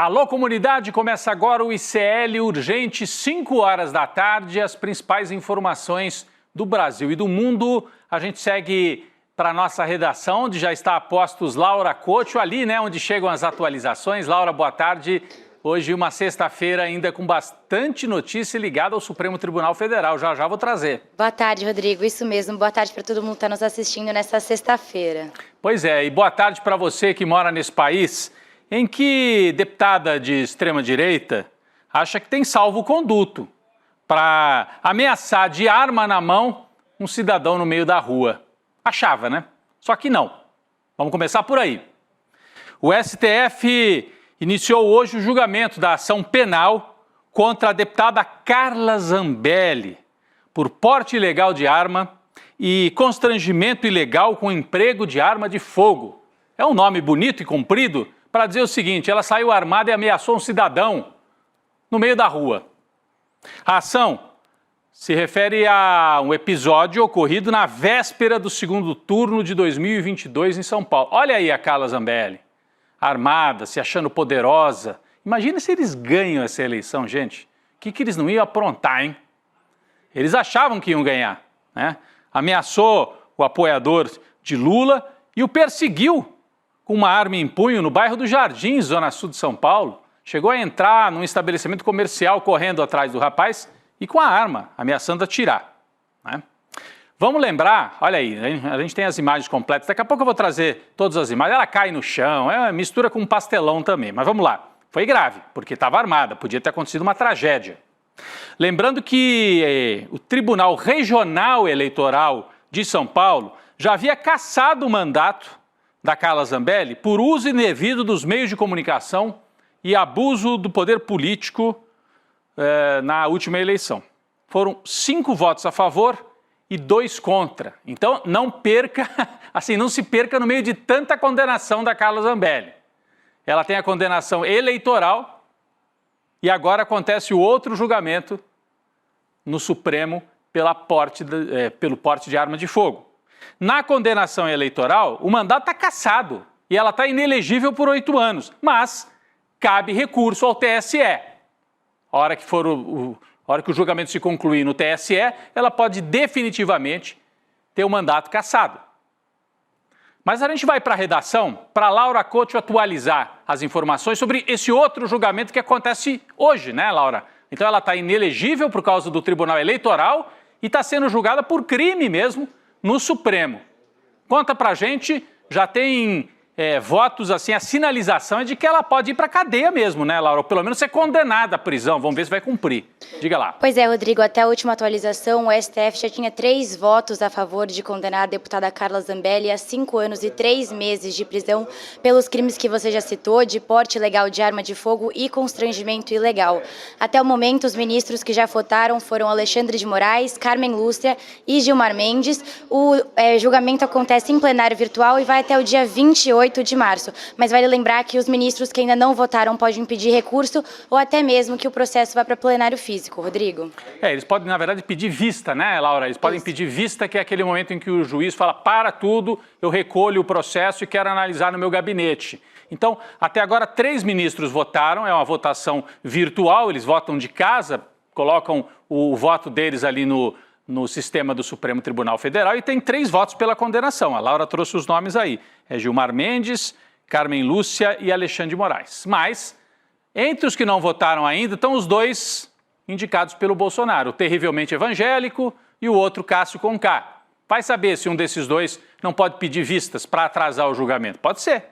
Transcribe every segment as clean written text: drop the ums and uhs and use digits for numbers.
Alô, comunidade! Começa agora o ICL Urgente, 5 horas da tarde. As principais informações do Brasil e do mundo. A gente segue para a nossa redação, onde já está a postos Laura Couto, ali, né, onde chegam as atualizações. Laura, boa tarde. Hoje, uma sexta-feira ainda com bastante notícia ligada ao Supremo Tribunal Federal. Já já vou trazer. Boa tarde, Rodrigo. Isso mesmo. Boa tarde para todo mundo que está nos assistindo nessa sexta-feira. Pois é, e boa tarde para você que mora nesse país em que deputada de extrema-direita acha que tem salvo-conduto para ameaçar de arma na mão um cidadão no meio da rua. Achava, né? Só que não. Vamos começar por aí. O STF iniciou hoje o julgamento da ação penal contra a deputada Carla Zambelli por porte ilegal de arma e constrangimento ilegal com emprego de arma de fogo. É um nome bonito e comprido para dizer o seguinte: ela saiu armada e ameaçou um cidadão no meio da rua. A ação se refere a um episódio ocorrido na véspera do segundo turno de 2022 em São Paulo. Olha aí a Carla Zambelli, armada, se achando poderosa. Imagina se eles ganham essa eleição, gente. O que eles não iam aprontar, hein? Eles achavam que iam ganhar, né? Ameaçou o apoiador de Lula e o perseguiu com uma arma em punho no bairro do Jardim, zona sul de São Paulo. Chegou a entrar num estabelecimento comercial correndo atrás do rapaz e com a arma, ameaçando atirar, né? Vamos lembrar, olha aí, a gente tem as imagens completas, daqui a pouco eu vou trazer todas as imagens. Ela cai no chão, mistura com um pastelão também, mas vamos lá. Foi grave, porque estava armada, podia ter acontecido uma tragédia. Lembrando que o Tribunal Regional Eleitoral de São Paulo já havia cassado o mandato da Carla Zambelli por uso indevido dos meios de comunicação e abuso do poder político na última eleição. Foram 5 votos a favor e 2 contra. Então não perca, assim, não se perca no meio de tanta condenação da Carla Zambelli. Ela tem a condenação eleitoral e agora acontece o outro julgamento no Supremo pelo porte de arma de fogo. Na condenação eleitoral, o mandato está cassado e ela está inelegível por 8 anos, mas cabe recurso ao TSE. A hora que o julgamento se concluir no TSE, ela pode definitivamente ter o mandato cassado. Mas a gente vai para a redação, para Laura Couto atualizar as informações sobre esse outro julgamento que acontece hoje, né, Laura? Então ela está inelegível por causa do Tribunal Eleitoral e está sendo julgada por crime mesmo no Supremo. Conta pra gente, já tem votos, assim, a sinalização é de que ela pode ir pra cadeia mesmo, né, Laura? Ou pelo menos ser condenada à prisão, vamos ver se vai cumprir. Diga lá. Pois é, Rodrigo, até a última atualização, o STF já tinha 3 votos a favor de condenar a deputada Carla Zambelli a 5 anos e 3 meses de prisão pelos crimes que você já citou, de porte ilegal de arma de fogo e constrangimento ilegal. Até o momento, os ministros que já votaram foram Alexandre de Moraes, Carmen Lúcia e Gilmar Mendes. O julgamento acontece em plenário virtual e vai até o dia 28 de março. Mas vale lembrar que os ministros que ainda não votaram podem pedir recurso ou até mesmo que o processo vá para plenário físico, Rodrigo. Eles podem, na verdade, pedir vista, né, Laura? Eles podem pedir vista, que é aquele momento em que o juiz fala: para tudo, eu recolho o processo e quero analisar no meu gabinete. Então, até agora, 3 ministros votaram, é uma votação virtual, eles votam de casa, colocam o voto deles ali no sistema do Supremo Tribunal Federal e tem 3 votos pela condenação. A Laura trouxe os nomes aí. É Gilmar Mendes, Carmen Lúcia e Alexandre de Moraes. Mas, entre os que não votaram ainda, estão os 2 indicados pelo Bolsonaro, o terrivelmente evangélico e o outro Cássio Conká. Vai saber se um desses 2 não pode pedir vistas para atrasar o julgamento. Pode ser,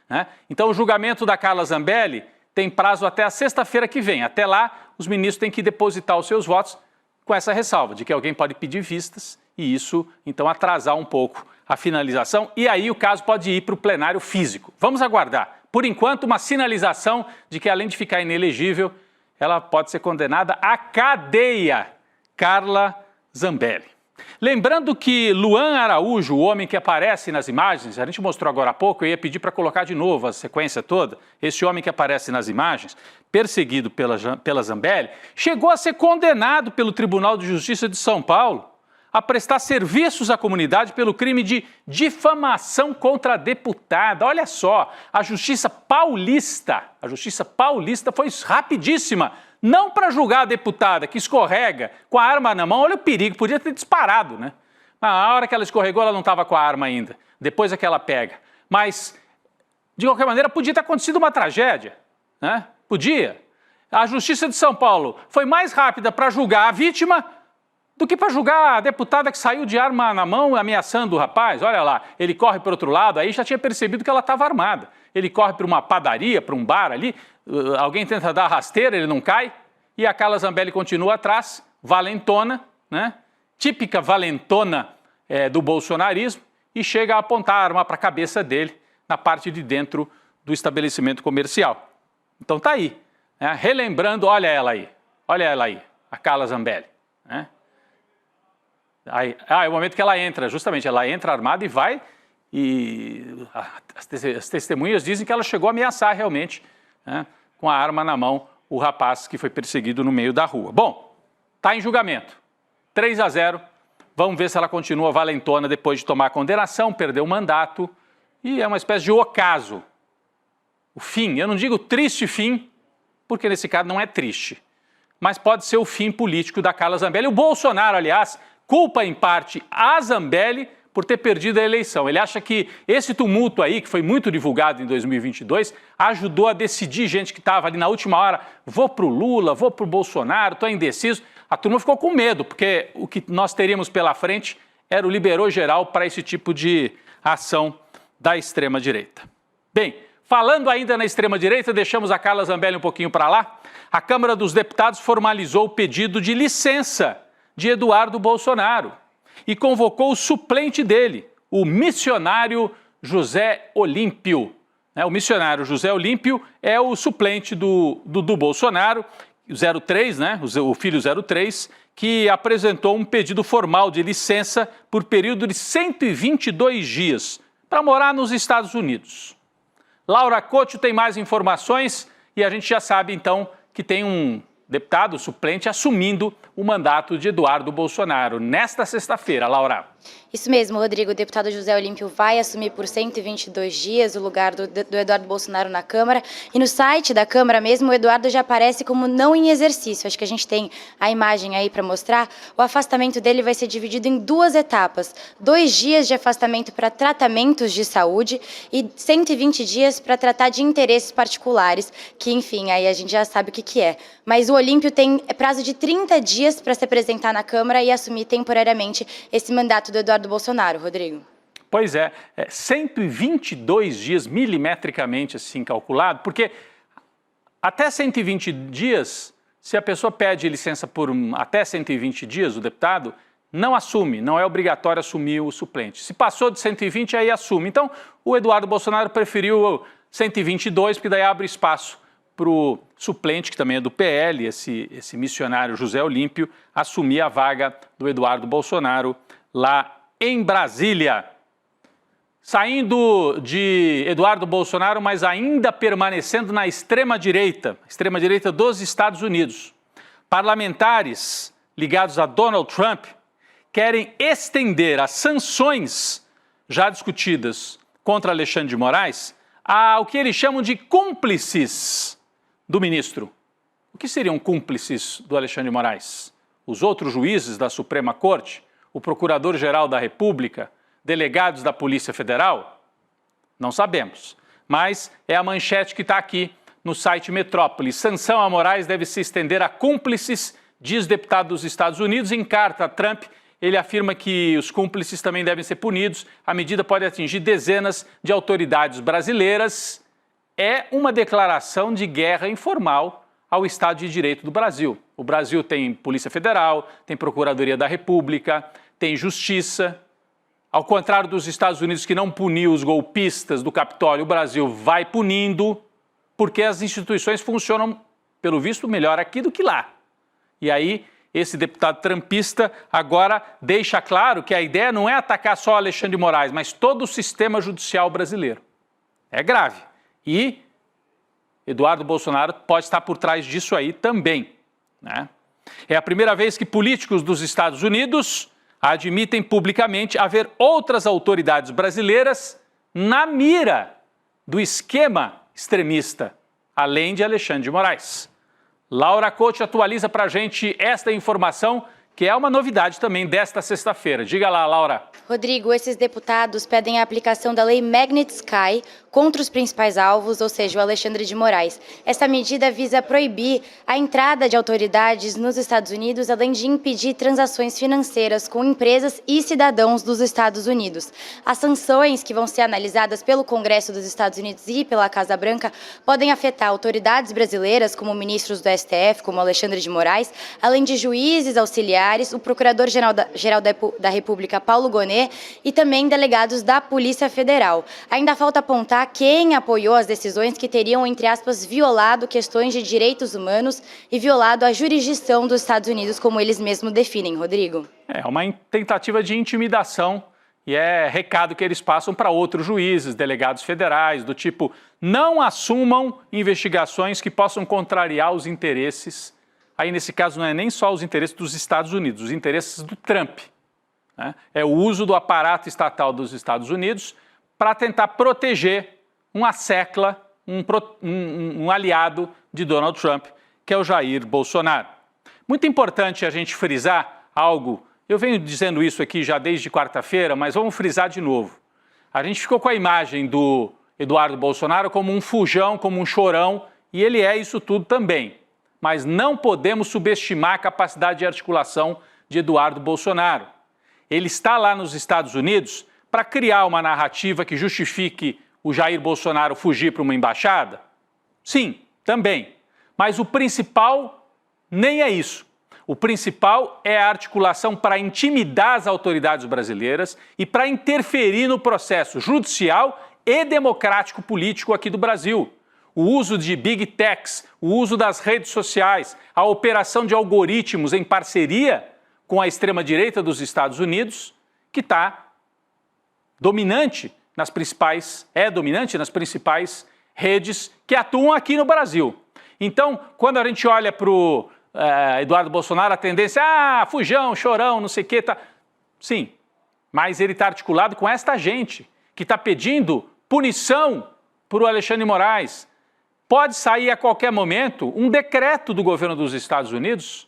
né? Então, o julgamento da Carla Zambelli tem prazo até a sexta-feira que vem. Até lá, os ministros têm que depositar os seus votos com essa ressalva de que alguém pode pedir vistas e isso, então, atrasar um pouco a finalização e aí o caso pode ir para o plenário físico. Vamos aguardar. Por enquanto, uma sinalização de que, além de ficar inelegível, ela pode ser condenada à cadeia. Carla Zambelli. Lembrando que Luan Araújo, o homem que aparece nas imagens, a gente mostrou agora há pouco, eu ia pedir para colocar de novo a sequência toda, esse homem que aparece nas imagens, perseguido pela Zambelli, chegou a ser condenado pelo Tribunal de Justiça de São Paulo a prestar serviços à comunidade pelo crime de difamação contra a deputada. Olha só, a Justiça Paulista foi rapidíssima, não para julgar a deputada que escorrega com a arma na mão. Olha o perigo, podia ter disparado, né? Na hora que ela escorregou, ela não estava com a arma ainda, depois é que ela pega. Mas, de qualquer maneira, podia ter acontecido uma tragédia, né? Podia. A Justiça de São Paulo foi mais rápida para julgar a vítima do que para julgar a deputada que saiu de arma na mão ameaçando o rapaz. Olha lá, ele corre para o outro lado, aí já tinha percebido que ela estava armada. Ele corre para uma padaria, para um bar ali, alguém tenta dar rasteira, ele não cai, e a Carla Zambelli continua atrás, valentona, né? Típica valentona do bolsonarismo, e chega a apontar a arma para a cabeça dele, na parte de dentro do estabelecimento comercial. Então tá aí, né? Relembrando, olha ela aí, a Carla Zambelli, né? Aí, é o momento que ela entra, justamente, ela entra armada e vai, e as testemunhas dizem que ela chegou a ameaçar realmente, né, com a arma na mão, o rapaz que foi perseguido no meio da rua. Bom, está em julgamento, 3-0, vamos ver se ela continua valentona depois de tomar a condenação, perdeu o mandato, e é uma espécie de ocaso. O fim, eu não digo triste fim, porque nesse caso não é triste, mas pode ser o fim político da Carla Zambelli. O Bolsonaro, aliás, culpa em parte a Zambelli por ter perdido a eleição. Ele acha que esse tumulto aí, que foi muito divulgado em 2022, ajudou a decidir gente que estava ali na última hora, vou pro Lula, vou pro Bolsonaro, estou indeciso. A turma ficou com medo, porque o que nós teríamos pela frente era o liberou geral para esse tipo de ação da extrema-direita. Bem, falando ainda na extrema-direita, deixamos a Carla Zambelli um pouquinho para lá. A Câmara dos Deputados formalizou o pedido de licença de Eduardo Bolsonaro e convocou o suplente dele, o missionário José Olímpio. O missionário José Olímpio é o suplente do Bolsonaro, 03, né? O filho 03, que apresentou um pedido formal de licença por período de 122 dias para morar nos Estados Unidos. Laura Couto tem mais informações e a gente já sabe então que tem um deputado suplente assumindo o mandato de Eduardo Bolsonaro nesta sexta-feira. Laura. Isso mesmo, Rodrigo. O deputado José Olímpio vai assumir por 122 dias o lugar do Eduardo Bolsonaro na Câmara. E no site da Câmara mesmo, o Eduardo já aparece como não em exercício. Acho que a gente tem a imagem aí para mostrar. O afastamento dele vai ser dividido em 2 etapas. 2 dias de afastamento para tratamentos de saúde e 120 dias para tratar de interesses particulares, que, enfim, aí a gente já sabe o que é. Mas o Olímpio tem prazo de 30 dias para se apresentar na Câmara e assumir temporariamente esse mandato do Eduardo Bolsonaro, Rodrigo. Pois é, 122 dias milimetricamente assim calculado, porque até 120 dias, se a pessoa pede licença por até 120 dias, o deputado não assume, não é obrigatório assumir o suplente. Se passou de 120, aí assume. Então, o Eduardo Bolsonaro preferiu 122, porque daí abre espaço para o suplente, que também é do PL, esse missionário José Olímpio, assumir a vaga do Eduardo Bolsonaro lá em Brasília. Saindo de Eduardo Bolsonaro, mas ainda permanecendo na extrema-direita dos Estados Unidos. Parlamentares ligados a Donald Trump querem estender as sanções já discutidas contra Alexandre de Moraes ao que eles chamam de cúmplices do ministro. O que seriam cúmplices do Alexandre de Moraes? Os outros juízes da Suprema Corte? O Procurador-Geral da República, delegados da Polícia Federal? Não sabemos, mas é a manchete que está aqui no site Metrópole. Sanção a Moraes deve se estender a cúmplices, diz deputado dos Estados Unidos. Em carta a Trump, ele afirma que os cúmplices também devem ser punidos. A medida pode atingir dezenas de autoridades brasileiras. É uma declaração de guerra informal ao Estado de Direito do Brasil. O Brasil tem Polícia Federal, tem Procuradoria da República, tem Justiça. Ao contrário dos Estados Unidos, que não puniu os golpistas do Capitólio, o Brasil vai punindo, porque as instituições funcionam, pelo visto, melhor aqui do que lá. E aí, esse deputado trumpista agora deixa claro que a ideia não é atacar só Alexandre de Moraes, mas todo o sistema judicial brasileiro. É grave. E Eduardo Bolsonaro pode estar por trás disso aí também, né? É a primeira vez que políticos dos Estados Unidos admitem publicamente haver outras autoridades brasileiras na mira do esquema extremista, além de Alexandre de Moraes. Laura Coach atualiza para a gente esta informação, que é uma novidade também desta sexta-feira. Diga lá, Laura. Rodrigo, esses deputados pedem a aplicação da lei Magnitsky contra os principais alvos, ou seja, o Alexandre de Moraes. Essa medida visa proibir a entrada de autoridades nos Estados Unidos, além de impedir transações financeiras com empresas e cidadãos dos Estados Unidos. As sanções que vão ser analisadas pelo Congresso dos Estados Unidos e pela Casa Branca podem afetar autoridades brasileiras, como ministros do STF, como Alexandre de Moraes, além de juízes auxiliares, o Procurador-Geral da República, Paulo Gonet, e também delegados da Polícia Federal. Ainda falta apontar quem apoiou as decisões que teriam, entre aspas, violado questões de direitos humanos e violado a jurisdição dos Estados Unidos, como eles mesmos definem, Rodrigo. É uma tentativa de intimidação e é recado que eles passam para outros juízes, delegados federais, do tipo, não assumam investigações que possam contrariar os interesses. Aí, nesse caso, não é nem só os interesses dos Estados Unidos, os interesses do Trump. Né? É o uso do aparato estatal dos Estados Unidos para tentar proteger um assecla, um aliado de Donald Trump, que é o Jair Bolsonaro. Muito importante a gente frisar algo, eu venho dizendo isso aqui já desde quarta-feira, mas vamos frisar de novo. A gente ficou com a imagem do Eduardo Bolsonaro como um fujão, como um chorão, e ele é isso tudo também. Mas não podemos subestimar a capacidade de articulação de Eduardo Bolsonaro. Ele está lá nos Estados Unidos para criar uma narrativa que justifique o Jair Bolsonaro fugir para uma embaixada? Sim, também. Mas o principal nem é isso. O principal é a articulação para intimidar as autoridades brasileiras e para interferir no processo judicial e democrático político aqui do Brasil. O uso de big techs, o uso das redes sociais, a operação de algoritmos em parceria com a extrema-direita dos Estados Unidos, que está dominante nas principais redes que atuam aqui no Brasil. Então, quando a gente olha para o Eduardo Bolsonaro, a tendência é, fujão, chorão, não sei o quê, tá. Sim, mas ele está articulado com esta gente que está pedindo punição para o Alexandre de Moraes. Pode sair a qualquer momento um decreto do governo dos Estados Unidos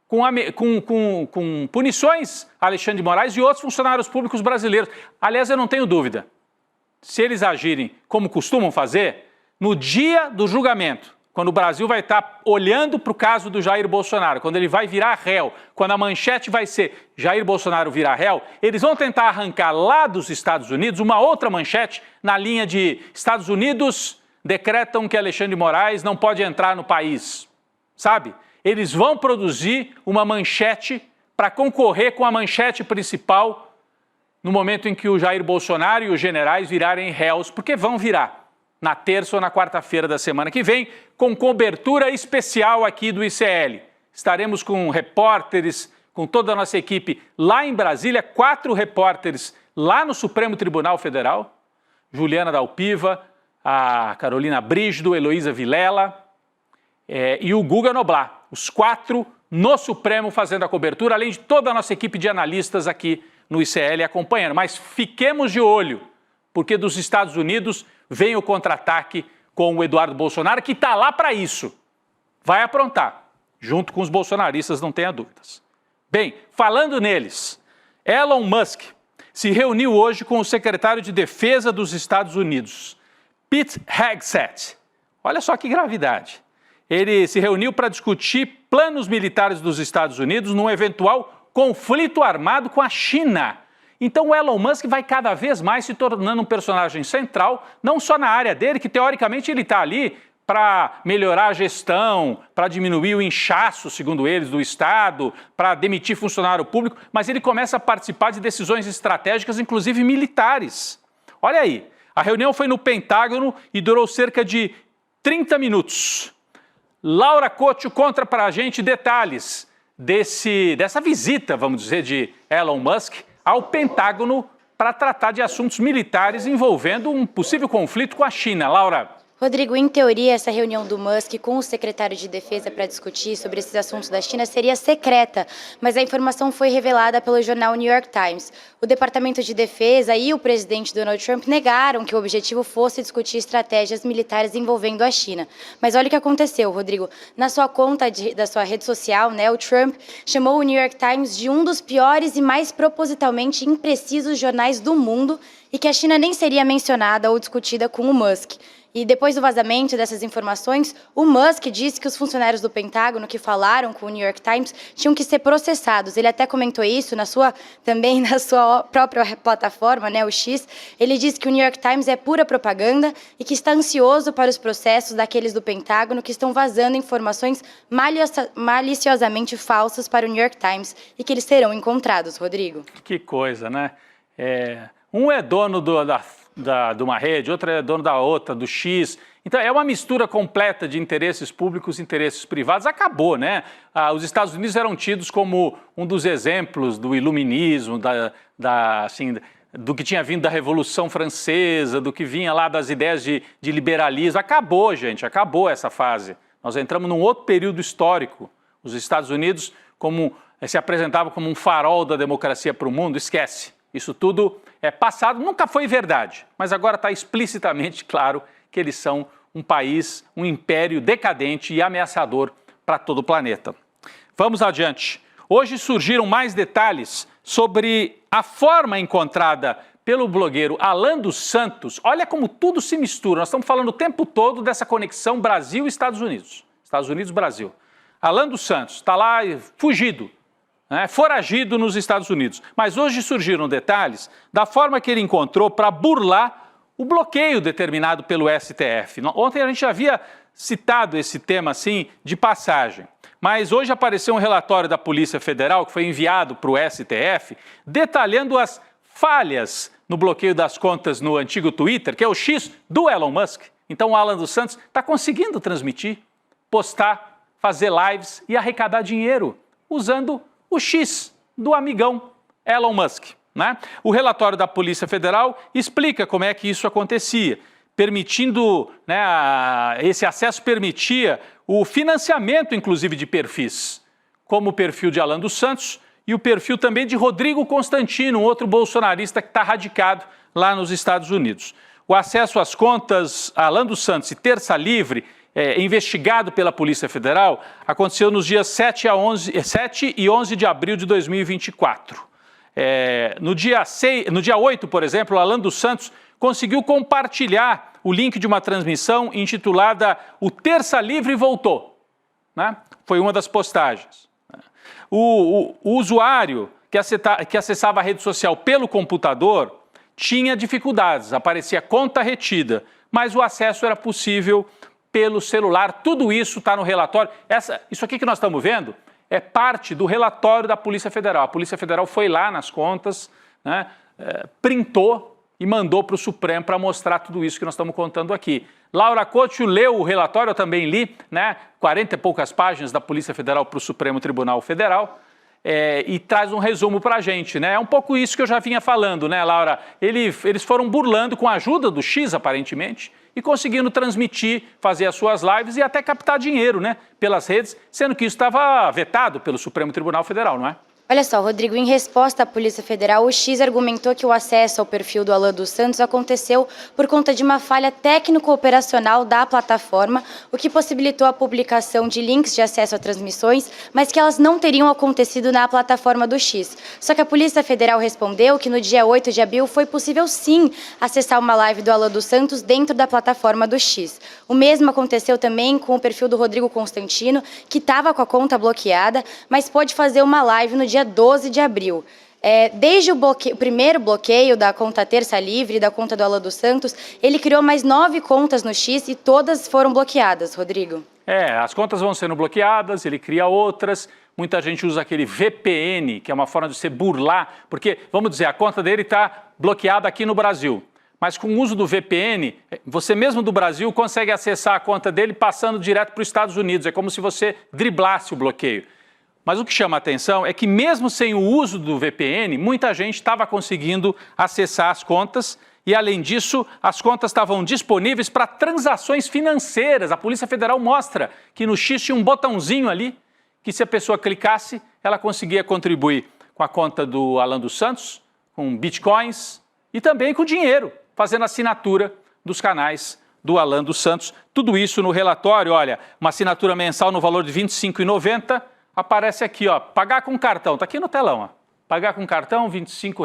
com punições a Alexandre de Moraes e outros funcionários públicos brasileiros. Aliás, eu não tenho dúvida, se eles agirem como costumam fazer, no dia do julgamento, quando o Brasil vai estar olhando para o caso do Jair Bolsonaro, quando ele vai virar réu, quando a manchete vai ser Jair Bolsonaro virar réu, eles vão tentar arrancar lá dos Estados Unidos uma outra manchete na linha de Estados Unidos decretam que Alexandre de Moraes não pode entrar no país, sabe? Eles vão produzir uma manchete para concorrer com a manchete principal no momento em que o Jair Bolsonaro e os generais virarem réus, porque vão virar na terça ou na quarta-feira da semana que vem, com cobertura especial aqui do ICL. Estaremos com repórteres, com toda a nossa equipe lá em Brasília, 4 repórteres lá no Supremo Tribunal Federal, Juliana Dalpiva, a Carolina Brígido, Heloísa Vilela e o Guga Noblat. Os 4 no Supremo fazendo a cobertura, além de toda a nossa equipe de analistas aqui no ICL acompanhando. Mas fiquemos de olho, porque dos Estados Unidos vem o contra-ataque com o Eduardo Bolsonaro, que está lá para isso. Vai aprontar, junto com os bolsonaristas, não tenha dúvidas. Bem, falando neles, Elon Musk se reuniu hoje com o secretário de Defesa dos Estados Unidos, Pete Hegseth. Olha só que gravidade. Ele se reuniu para discutir planos militares dos Estados Unidos num eventual conflito armado com a China. Então o Elon Musk vai cada vez mais se tornando um personagem central, não só na área dele, que teoricamente ele está ali para melhorar a gestão, para diminuir o inchaço, segundo eles, do Estado, para demitir funcionário público, mas ele começa a participar de decisões estratégicas, inclusive militares. Olha aí, a reunião foi no Pentágono e durou cerca de 30 minutos. Laura Coach conta para a gente detalhes dessa visita, vamos dizer, de Elon Musk ao Pentágono para tratar de assuntos militares envolvendo um possível conflito com a China. Laura. Rodrigo, em teoria, essa reunião do Musk com o secretário de Defesa para discutir sobre esses assuntos da China seria secreta, mas a informação foi revelada pelo jornal New York Times. O Departamento de Defesa e o presidente Donald Trump negaram que o objetivo fosse discutir estratégias militares envolvendo a China. Mas olha o que aconteceu, Rodrigo. Na sua conta da sua rede social, o Trump chamou o New York Times de um dos piores e mais propositalmente imprecisos jornais do mundo e que a China nem seria mencionada ou discutida com o Musk. E depois do vazamento dessas informações, o Musk disse que os funcionários do Pentágono que falaram com o New York Times tinham que ser processados. Ele até comentou isso também na sua própria plataforma, o X. Ele disse que o New York Times é pura propaganda e que está ansioso para os processos daqueles do Pentágono que estão vazando informações maliciosamente falsas para o New York Times e que eles serão encontrados, Rodrigo. Que coisa, né? Um é dono de uma rede, outro é dono da outra, do X. Então, é uma mistura completa de interesses públicos e interesses privados. Acabou, né? Os Estados Unidos eram tidos como um dos exemplos do iluminismo, do que tinha vindo da Revolução Francesa, do que vinha lá das ideias de liberalismo. Acabou, gente, acabou essa fase. Nós entramos num outro período histórico. Os Estados Unidos se apresentavam como um farol da democracia para o mundo. Esquece. Isso tudo é passado, nunca foi verdade, mas agora está explicitamente claro que eles são um país, um império decadente e ameaçador para todo o planeta. Vamos adiante. Hoje surgiram mais detalhes sobre a forma encontrada pelo blogueiro Alan dos Santos. Olha como tudo se mistura. Nós estamos falando o tempo todo dessa conexão Brasil e Estados Unidos. Estados Unidos-Brasil. Alan dos Santos está lá fugido. Foragido nos Estados Unidos. Mas hoje surgiram detalhes da forma que ele encontrou para burlar o bloqueio determinado pelo STF. Ontem a gente já havia citado esse tema assim de passagem, mas hoje apareceu um relatório da Polícia Federal que foi enviado para o STF detalhando as falhas no bloqueio das contas no antigo Twitter, que é o X do Elon Musk. Então o Alan dos Santos está conseguindo transmitir, postar, fazer lives e arrecadar dinheiro usando o X do amigão Elon Musk. O relatório da Polícia Federal explica como é que isso acontecia, permitindo, esse acesso permitia o financiamento, inclusive, de perfis, como o perfil de Alan dos Santos e o perfil também de Rodrigo Constantino, um outro bolsonarista que está radicado lá nos Estados Unidos. O acesso às contas Alan dos Santos e Terça Livre, investigado pela Polícia Federal, aconteceu nos dias 7 e 11 de abril de 2024. No dia 8, por exemplo, Alan dos Santos conseguiu compartilhar o link de uma transmissão intitulada O Terça Livre Voltou. Foi uma das postagens. O usuário que acessava a rede social pelo computador tinha dificuldades, aparecia conta retida, mas o acesso era possível pelo celular. Tudo isso está no relatório. Isso aqui que nós estamos vendo é parte do relatório da Polícia Federal. A Polícia Federal foi lá nas contas, printou e mandou para o Supremo para mostrar tudo isso que nós estamos contando aqui. Laura Couto leu o relatório, eu também li, 40 e poucas páginas da Polícia Federal para o Supremo Tribunal Federal, e traz um resumo para a gente. É um pouco isso que eu já vinha falando, Laura? Eles foram burlando com a ajuda do X, aparentemente, e conseguindo transmitir, fazer as suas lives e até captar dinheiro, pelas redes, sendo que isso estava vetado pelo Supremo Tribunal Federal, não é? Olha só, Rodrigo, em resposta à Polícia Federal, o X argumentou que o acesso ao perfil do Alan dos Santos aconteceu por conta de uma falha técnico-operacional da plataforma, o que possibilitou a publicação de links de acesso a transmissões, mas que elas não teriam acontecido na plataforma do X. Só que a Polícia Federal respondeu que no dia 8 de abril foi possível sim acessar uma live do Alan dos Santos dentro da plataforma do X. O mesmo aconteceu também com o perfil do Rodrigo Constantino, que estava com a conta bloqueada, mas pôde fazer uma live no dia 12 de abril. Desde o primeiro bloqueio da conta Terça Livre e da conta do Alan dos Santos, ele criou mais 9 contas no X e todas foram bloqueadas, Rodrigo. As contas vão sendo bloqueadas, ele cria outras, muita gente usa aquele VPN, que é uma forma de você burlar, porque, vamos dizer, a conta dele está bloqueada aqui no Brasil, mas com o uso do VPN, você mesmo do Brasil consegue acessar a conta dele passando direto para os Estados Unidos, é como se você driblasse o bloqueio. Mas o que chama a atenção é que mesmo sem o uso do VPN, muita gente estava conseguindo acessar as contas e, além disso, as contas estavam disponíveis para transações financeiras. A Polícia Federal mostra que no X tinha um botãozinho ali que, se a pessoa clicasse, ela conseguia contribuir com a conta do Alan dos Santos, com bitcoins e também com dinheiro, fazendo assinatura dos canais do Alan dos Santos. Tudo isso no relatório, olha, uma assinatura mensal no valor de R$ 25,90, aparece aqui, ó, pagar com cartão, está aqui no telão, ó. Pagar com cartão, R$ 25,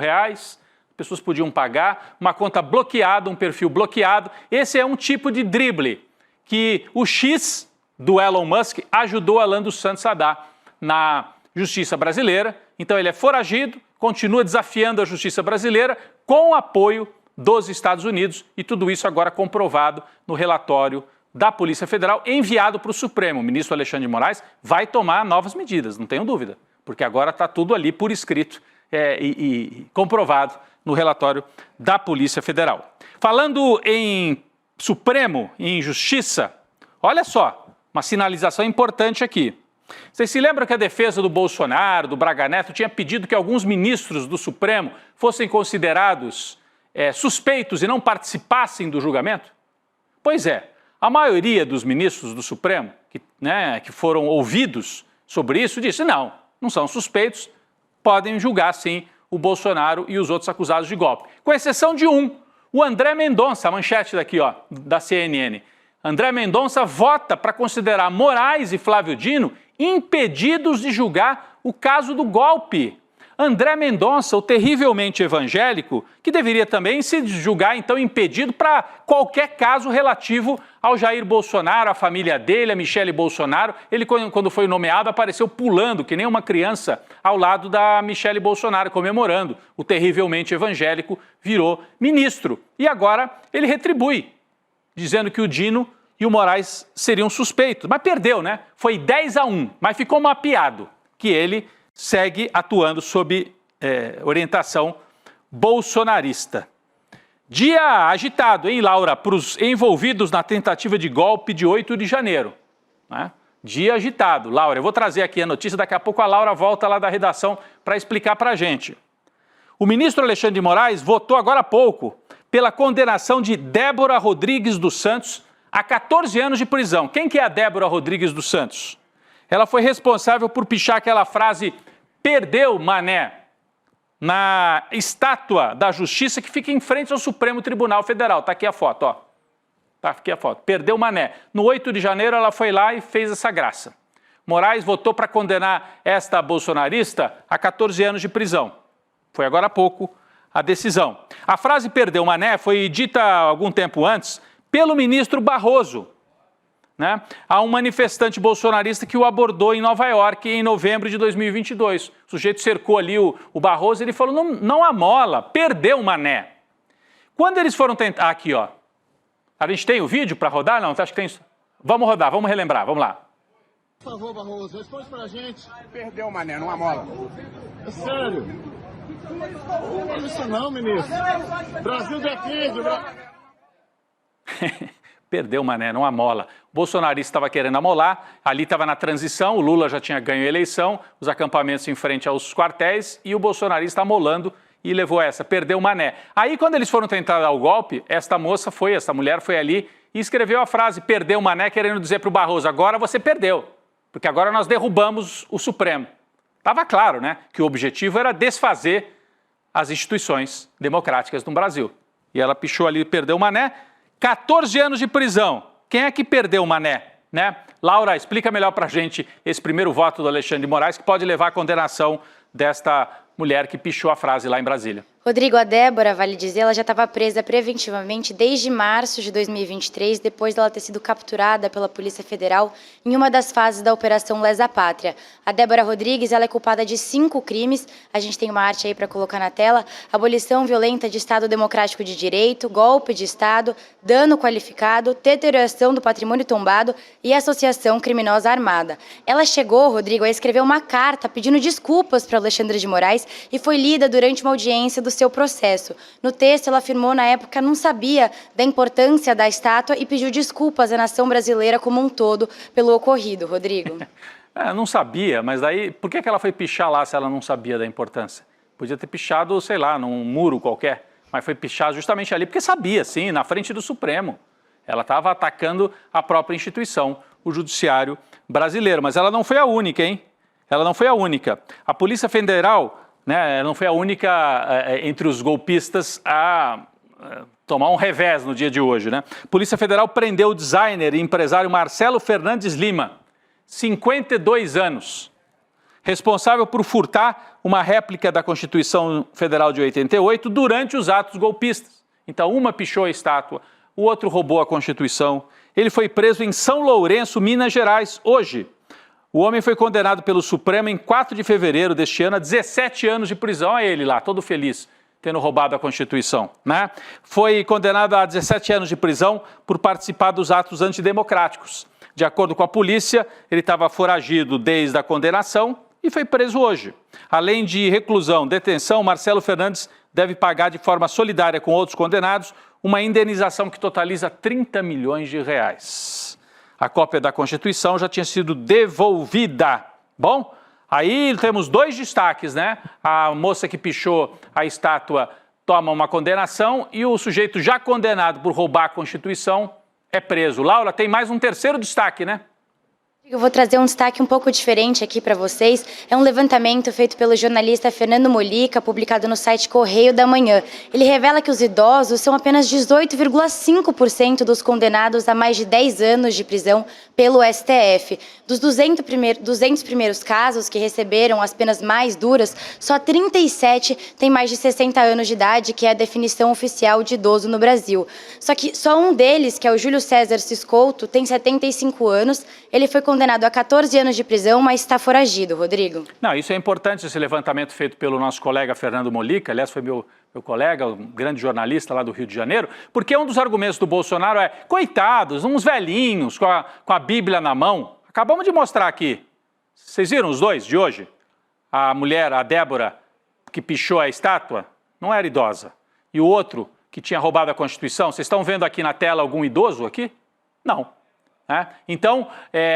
pessoas podiam pagar, uma conta bloqueada, um perfil bloqueado. Esse é um tipo de drible que o X do Elon Musk ajudou Alan dos Santos a dar na justiça brasileira. Então ele é foragido, continua desafiando a justiça brasileira com o apoio dos Estados Unidos e tudo isso agora comprovado no relatório da Polícia Federal enviado para o Supremo. O ministro Alexandre de Moraes vai tomar novas medidas, não tenho dúvida, porque agora está tudo ali por escrito e comprovado no relatório da Polícia Federal. Falando em Supremo e em Justiça, olha só, uma sinalização importante aqui. Vocês se lembram que a defesa do Bolsonaro, do Braga Neto, tinha pedido que alguns ministros do Supremo fossem considerados suspeitos e não participassem do julgamento? Pois é, a maioria dos ministros do Supremo que foram ouvidos sobre isso disse não são suspeitos, podem julgar sim o Bolsonaro e os outros acusados de golpe. Com exceção de um, o André Mendonça, a manchete daqui, ó, da CNN. André Mendonça vota para considerar Moraes e Flávio Dino impedidos de julgar o caso do golpe. André Mendonça, o terrivelmente evangélico, que deveria também se julgar, então, impedido para qualquer caso relativo ao Jair Bolsonaro, à família dele, a Michele Bolsonaro. Ele, quando foi nomeado, apareceu pulando, que nem uma criança, ao lado da Michele Bolsonaro, comemorando. O terrivelmente evangélico virou ministro. E agora ele retribui, dizendo que o Dino e o Moraes seriam suspeitos. Mas perdeu, né? Foi 10-1, mas ficou mapeado que ele segue atuando sob orientação bolsonarista. Dia agitado, hein, Laura, para os envolvidos na tentativa de golpe de 8 de janeiro. Né? Dia agitado. Laura, eu vou trazer aqui a notícia, daqui a pouco a Laura volta lá da redação para explicar para a gente. O ministro Alexandre de Moraes votou agora há pouco pela condenação de Débora Rodrigues dos Santos a 14 anos de prisão. Quem que é a Débora Rodrigues dos Santos? Ela foi responsável por pichar aquela frase "perdeu, mané", na estátua da Justiça que fica em frente ao Supremo Tribunal Federal. Está aqui a foto, ó. Tá aqui a foto. Perdeu, mané. No 8 de janeiro ela foi lá e fez essa graça. Moraes votou para condenar esta bolsonarista a 14 anos de prisão. Foi agora há pouco a decisão. A frase "perdeu, mané" foi dita algum tempo antes pelo ministro Barroso, né? Há um manifestante bolsonarista que o abordou em Nova York em novembro de 2022. O sujeito cercou ali o Barroso e ele falou, não amola, perdeu o mané. Quando eles foram tentar... Aqui, ó. A gente tem o vídeo para rodar? Não, acho que tem... Vamos rodar, vamos relembrar, vamos lá. Por favor, Barroso, responde pra gente. Perdeu o mané, não amola. É sério. Não fala isso não, ministro. Brasil defende, Perdeu, mané, não amola. O bolsonarista estava querendo amolar, ali estava na transição, o Lula já tinha ganho a eleição, os acampamentos em frente aos quartéis e o bolsonarista amolando e levou essa, perdeu o mané. Aí quando eles foram tentar dar o golpe, esta mulher foi ali e escreveu a frase "perdeu o mané", querendo dizer para o Barroso, agora você perdeu, porque agora nós derrubamos o Supremo. Estava claro, né, que o objetivo era desfazer as instituições democráticas no Brasil. E ela pichou ali, perdeu o mané, 14 anos de prisão. Quem é que perdeu o mané, né? Laura, explica melhor pra gente esse primeiro voto do Alexandre de Moraes que pode levar à condenação desta mulher que pichou a frase lá em Brasília. Rodrigo, a Débora, vale dizer, ela já estava presa preventivamente desde março de 2023, depois dela ter sido capturada pela Polícia Federal em uma das fases da Operação Lesa Pátria. A Débora Rodrigues, ela é culpada de 5 crimes, a gente tem uma arte aí para colocar na tela: abolição violenta de Estado Democrático de Direito, golpe de Estado, dano qualificado, deterioração do patrimônio tombado e associação criminosa armada. Ela chegou, Rodrigo, a escrever uma carta pedindo desculpas para Alexandre de Moraes e foi lida durante uma audiência do seu processo. No texto, ela afirmou na época não sabia da importância da estátua e pediu desculpas à nação brasileira como um todo pelo ocorrido, Rodrigo. Não sabia, mas daí por que ela foi pichar lá se ela não sabia da importância? Podia ter pichado, sei lá, num muro qualquer, mas foi pichar justamente ali porque sabia, sim, na frente do Supremo. Ela estava atacando a própria instituição, o judiciário brasileiro. Mas ela não foi a única, hein? Ela não foi a única. A Polícia Federal, né, não foi a única entre os golpistas a tomar um revés no dia de hoje, né? A Polícia Federal prendeu o designer e empresário Marcelo Fernandes Lima, 52 anos, responsável por furtar uma réplica da Constituição Federal de 88 durante os atos golpistas. Então, uma pichou a estátua, o outro roubou a Constituição. Ele foi preso em São Lourenço, Minas Gerais, hoje. O homem foi condenado pelo Supremo em 4 de fevereiro deste ano a 17 anos de prisão. Olha ele lá, todo feliz, tendo roubado a Constituição, né? Foi condenado a 17 anos de prisão por participar dos atos antidemocráticos. De acordo com a polícia, ele estava foragido desde a condenação e foi preso hoje. Além de reclusão, detenção, Marcelo Fernandes deve pagar de forma solidária com outros condenados uma indenização que totaliza 30 milhões de reais. A cópia da Constituição já tinha sido devolvida. Bom, aí temos 2 destaques, né? A moça que pichou a estátua toma uma condenação e o sujeito já condenado por roubar a Constituição é preso. Laura, tem mais um terceiro destaque, né? Eu vou trazer um destaque um pouco diferente aqui para vocês. É um levantamento feito pelo jornalista Fernando Molica, publicado no site Correio da Manhã. Ele revela que os idosos são apenas 18,5% dos condenados a mais de 10 anos de prisão pelo STF. Dos 200 primeiros casos que receberam as penas mais duras, só 37 têm mais de 60 anos de idade, que é a definição oficial de idoso no Brasil. Só que só um deles, que é o Júlio César Ciscouto, tem 75 anos. Ele foi condenado a 14 anos de prisão, mas está foragido, Rodrigo. Não, isso é importante, esse levantamento feito pelo nosso colega Fernando Molica, aliás, foi meu colega, um grande jornalista lá do Rio de Janeiro, porque um dos argumentos do Bolsonaro é, coitados, uns velhinhos com a Bíblia na mão. Acabamos de mostrar aqui. Vocês viram os dois de hoje? A mulher, a Débora, que pichou a estátua, não era idosa. E o outro, que tinha roubado a Constituição, vocês estão vendo aqui na tela algum idoso aqui? Não. Então,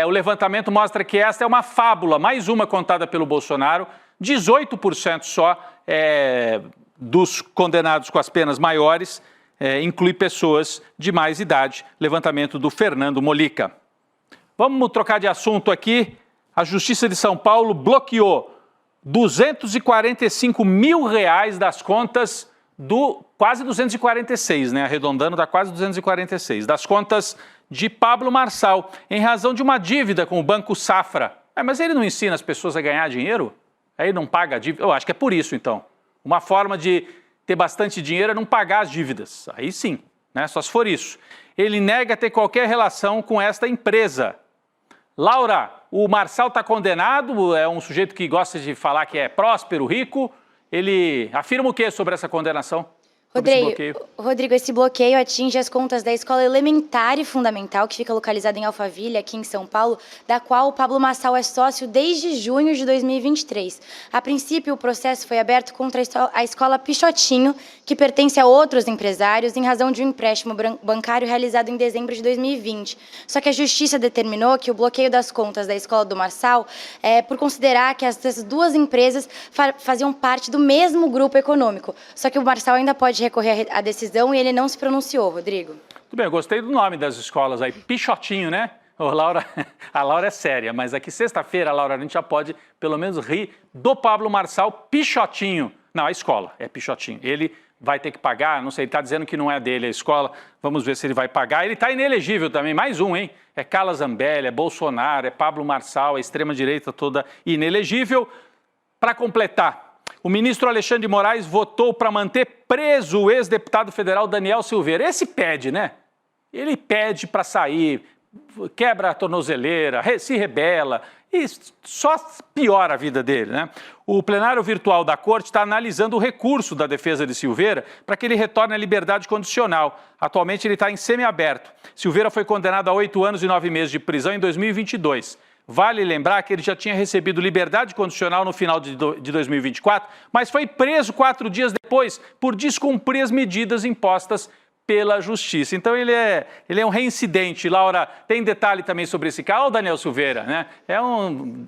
o levantamento mostra que esta é uma fábula, mais uma contada pelo Bolsonaro, 18% só dos condenados com as penas maiores inclui pessoas de mais idade, levantamento do Fernando Molica. Vamos trocar de assunto aqui. A Justiça de São Paulo bloqueou 245 mil reais das contas do quase 246, né? Arredondando, dá quase 246, das contas de Pablo Marçal, em razão de uma dívida com o Banco Safra. Mas ele não ensina as pessoas a ganhar dinheiro? Aí não paga a dívida? Eu acho que é por isso, então. Uma forma de ter bastante dinheiro é não pagar as dívidas. Aí sim, né? Só se for isso. Ele nega ter qualquer relação com esta empresa. Laura, o Marçal está condenado, é um sujeito que gosta de falar que é próspero, rico. Ele afirma o que sobre essa condenação? Rodrigo, esse bloqueio atinge as contas da Escola Elementar e Fundamental, que fica localizada em Alphaville, aqui em São Paulo, da qual o Pablo Marçal é sócio desde junho de 2023. A princípio, o processo foi aberto contra a Escola Pichotinho, que pertence a outros empresários, em razão de um empréstimo bancário realizado em dezembro de 2020. Só que a Justiça determinou que o bloqueio das contas da Escola do Marçal é por considerar que essas duas empresas faziam parte do mesmo grupo econômico. Só que o Marçal ainda pode recorrer à decisão e ele não se pronunciou, Rodrigo. Tudo bem, eu gostei do nome das escolas aí, Pichotinho, né? Ô, Laura, a Laura é séria, mas aqui sexta-feira, Laura, a gente já pode pelo menos rir do Pablo Marçal, Pichotinho. Não, a escola é Pichotinho. Ele vai ter que pagar, não sei, ele está dizendo que não é dele a escola, vamos ver se ele vai pagar. Ele está inelegível também, mais um, hein? É Carla Zambelli, é Bolsonaro, é Pablo Marçal, a extrema-direita toda inelegível. Para completar, o ministro Alexandre de Moraes votou para manter preso o ex-deputado federal Daniel Silveira. Esse pede, né? Ele pede para sair, quebra a tornozeleira, se rebela e só piora a vida dele, né? O plenário virtual da Corte está analisando o recurso da defesa de Silveira para que ele retorne à liberdade condicional. Atualmente ele está em semiaberto. Silveira foi condenado a 8 anos e 9 meses de prisão em 2022. Vale lembrar que ele já tinha recebido liberdade condicional no final de 2024, mas foi preso 4 dias depois por descumprir as medidas impostas pela justiça. Então ele é um reincidente. Laura, tem detalhe também sobre esse caso, o Daniel Silveira, né? É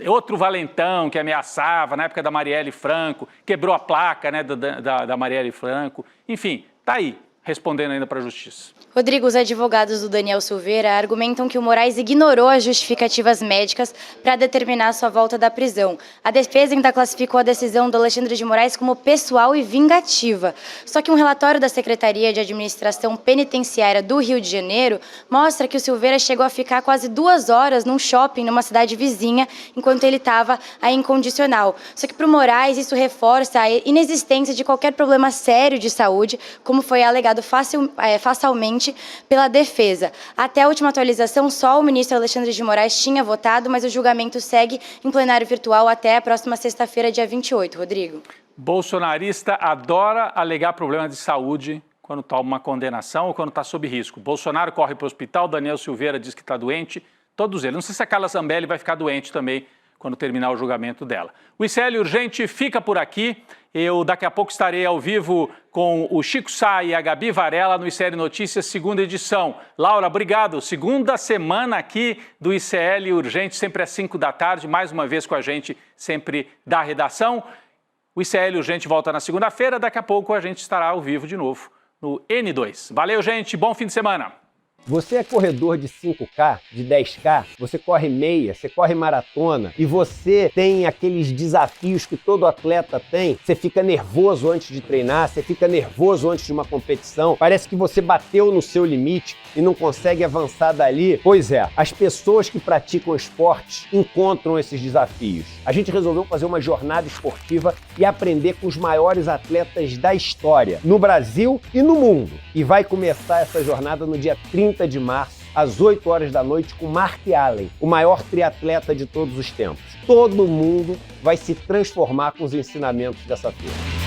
outro valentão que ameaçava na época da Marielle Franco, quebrou a placa, né, da Marielle Franco. Enfim, tá aí, respondendo ainda para a justiça. Rodrigo, os advogados do Daniel Silveira argumentam que o Moraes ignorou as justificativas médicas para determinar sua volta da prisão. A defesa ainda classificou a decisão do Alexandre de Moraes como pessoal e vingativa. Só que um relatório da Secretaria de Administração Penitenciária do Rio de Janeiro mostra que o Silveira chegou a ficar quase 2 horas num shopping numa cidade vizinha, enquanto ele estava aí incondicional. Só que para o Moraes isso reforça a inexistência de qualquer problema sério de saúde, como foi alegado facialmente pela defesa. Até a última atualização, só o ministro Alexandre de Moraes tinha votado, mas o julgamento segue em plenário virtual até a próxima sexta-feira, dia 28. Rodrigo. Bolsonarista adora alegar problemas de saúde quando toma uma condenação ou quando está sob risco. Bolsonaro corre para o hospital, Daniel Silveira diz que está doente, todos eles. Não sei se a Carla Zambelli vai ficar doente também quando terminar o julgamento dela. O ICL Urgente fica por aqui. Eu daqui a pouco estarei ao vivo com o Chico Sá e a Gabi Varela no ICL Notícias, segunda edição. Laura, obrigado. Segunda semana aqui do ICL Urgente, sempre às 5 da tarde, mais uma vez com a gente, sempre da redação. O ICL Urgente volta na segunda-feira, daqui a pouco a gente estará ao vivo de novo no N2. Valeu, gente, bom fim de semana. Você é corredor de 5K, de 10K, você corre meia, você corre maratona e você tem aqueles desafios que todo atleta tem. Você fica nervoso antes de treinar, você fica nervoso antes de uma competição, parece que você bateu no seu limite e não consegue avançar dali. Pois é, as pessoas que praticam esportes encontram esses desafios. A gente resolveu fazer uma jornada esportiva e aprender com os maiores atletas da história, no Brasil e no mundo. E vai começar essa jornada no dia 30 de março, às 8 horas da noite, com Mark Allen, o maior triatleta de todos os tempos. Todo mundo vai se transformar com os ensinamentos dessa turma.